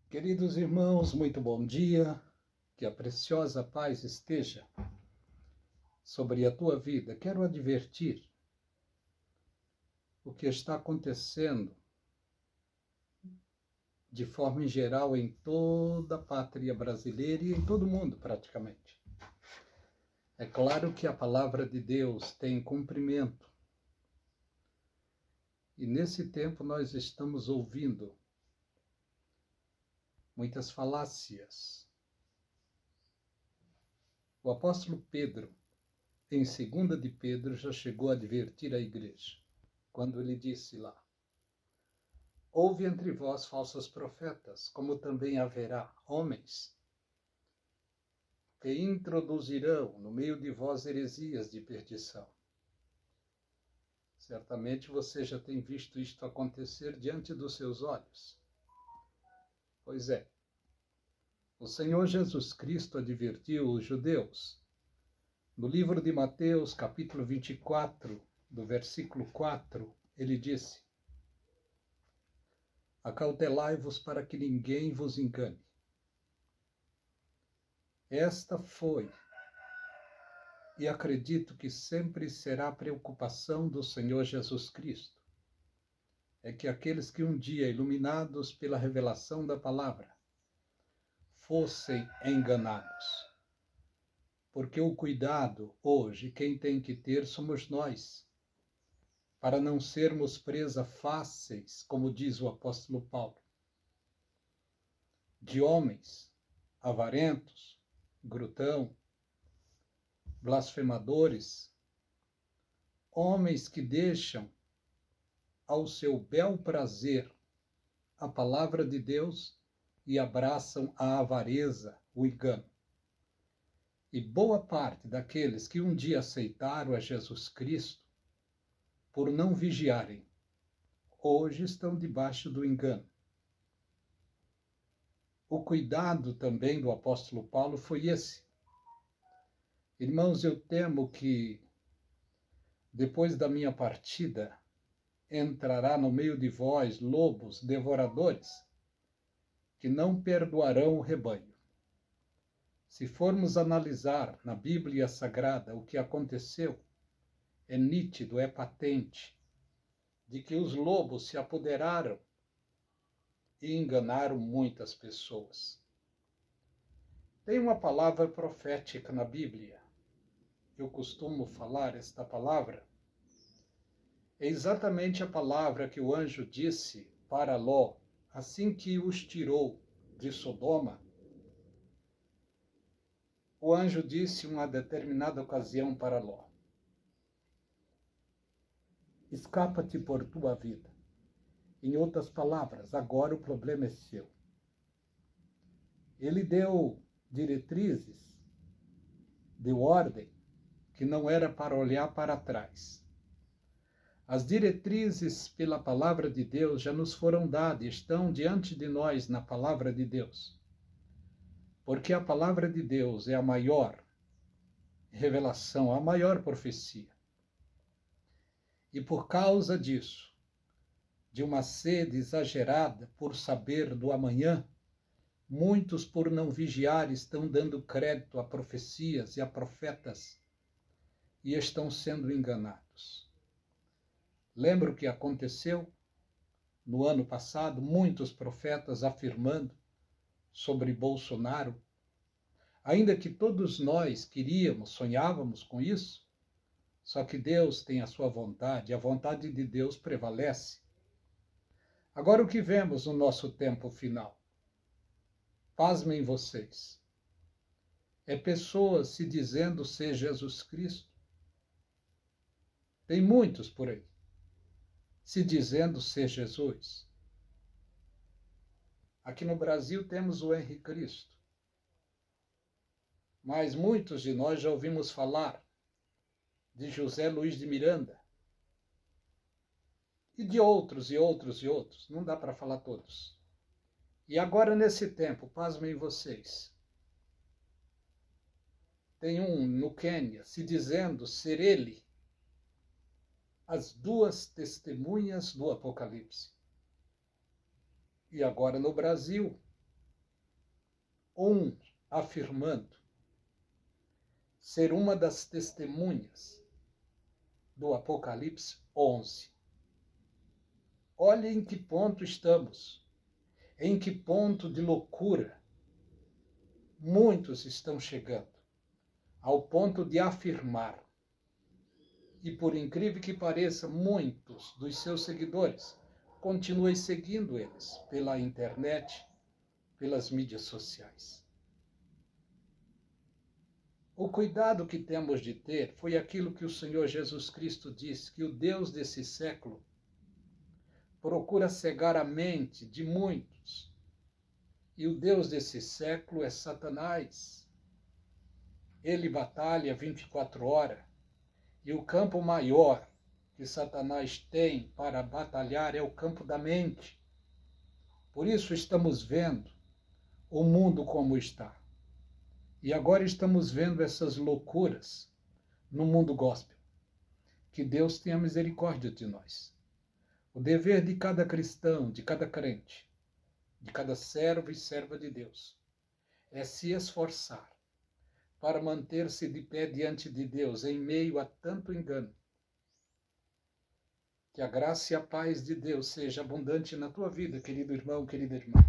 Queridos irmãos, muito bom dia, que a preciosa paz esteja sobre a tua vida. Quero advertir o que está acontecendo de forma em geral em toda a pátria brasileira e em todo o mundo praticamente. É claro que a palavra de Deus tem cumprimento e nesse tempo nós estamos ouvindo muitas falácias. O apóstolo Pedro, em 2 de Pedro, já chegou a advertir a igreja, quando ele disse lá: houve entre vós falsos profetas, como também haverá homens que introduzirão no meio de vós heresias de perdição. Certamente você já tem visto isto acontecer diante dos seus olhos. Pois é, o Senhor Jesus Cristo advertiu os judeus. No livro de Mateus, capítulo 24, do versículo 4, ele disse: acautelai-vos para que ninguém vos engane. Esta foi, e acredito que sempre será a preocupação do Senhor Jesus Cristo, é que aqueles que um dia, iluminados pela revelação da palavra, fossem enganados. Porque o cuidado hoje, quem tem que ter somos nós, para não sermos presa fáceis, como diz o apóstolo Paulo, de homens avarentos, glutão, blasfemadores, homens que deixam ao seu bel prazer a palavra de Deus e abraçam a avareza, o engano. E boa parte daqueles que um dia aceitaram a Jesus Cristo, por não vigiarem, hoje estão debaixo do engano. O cuidado também do apóstolo Paulo foi esse. Irmãos, eu temo que, depois da minha partida, entrará no meio de vós lobos devoradores, que não perdoarão o rebanho. Se formos analisar na Bíblia Sagrada o que aconteceu, é nítido, é patente, de que os lobos se apoderaram e enganaram muitas pessoas. Tem uma palavra profética na Bíblia. Eu costumo falar esta palavra. É exatamente a palavra que o anjo disse para Ló, assim que os tirou de Sodoma. O anjo disse em uma determinada ocasião para Ló: escapa-te por tua vida. Em outras palavras, agora o problema é seu. Ele deu diretrizes, deu ordem, que não era para olhar para trás. As diretrizes pela palavra de Deus já nos foram dadas, estão diante de nós na palavra de Deus. Porque a palavra de Deus é a maior revelação, a maior profecia. E por causa disso, de uma sede exagerada por saber do amanhã, muitos, por não vigiar, estão dando crédito a profecias e a profetas e estão sendo enganados. Lembra o que aconteceu no ano passado? Muitos profetas afirmando sobre Bolsonaro, ainda que todos nós queríamos, sonhávamos com isso, só que Deus tem a sua vontade, a vontade de Deus prevalece. Agora o que vemos no nosso tempo final? Pasmem vocês. É pessoas se dizendo ser Jesus Cristo. Tem muitos por aí se dizendo ser Jesus. Aqui no Brasil temos o Henrique Cristo. Mas muitos de nós já ouvimos falar de José Luiz de Miranda. E de outros, e outros, e outros. Não dá para falar todos. E agora, nesse tempo, pasmem vocês, tem um no Quênia se dizendo ser ele as duas testemunhas do Apocalipse. E agora no Brasil, afirmando ser uma das testemunhas do Apocalipse 11. Olha em que ponto estamos, em que ponto de loucura muitos estão chegando, ao ponto de afirmar. E por incrível que pareça, muitos dos seus seguidores continuem seguindo eles pela internet, pelas mídias sociais. O cuidado que temos de ter foi aquilo que o Senhor Jesus Cristo disse, que o Deus desse século procura cegar a mente de muitos. E o Deus desse século é Satanás. Ele batalha 24 horas. E o campo maior que Satanás tem para batalhar é o campo da mente. Por isso estamos vendo o mundo como está. E agora estamos vendo essas loucuras no mundo gospel. Que Deus tenha misericórdia de nós. O dever de cada cristão, de cada crente, de cada servo e serva de Deus, é se esforçar para manter-se de pé diante de Deus em meio a tanto engano. Que a graça e a paz de Deus seja abundante na tua vida, querido irmão, querida irmã.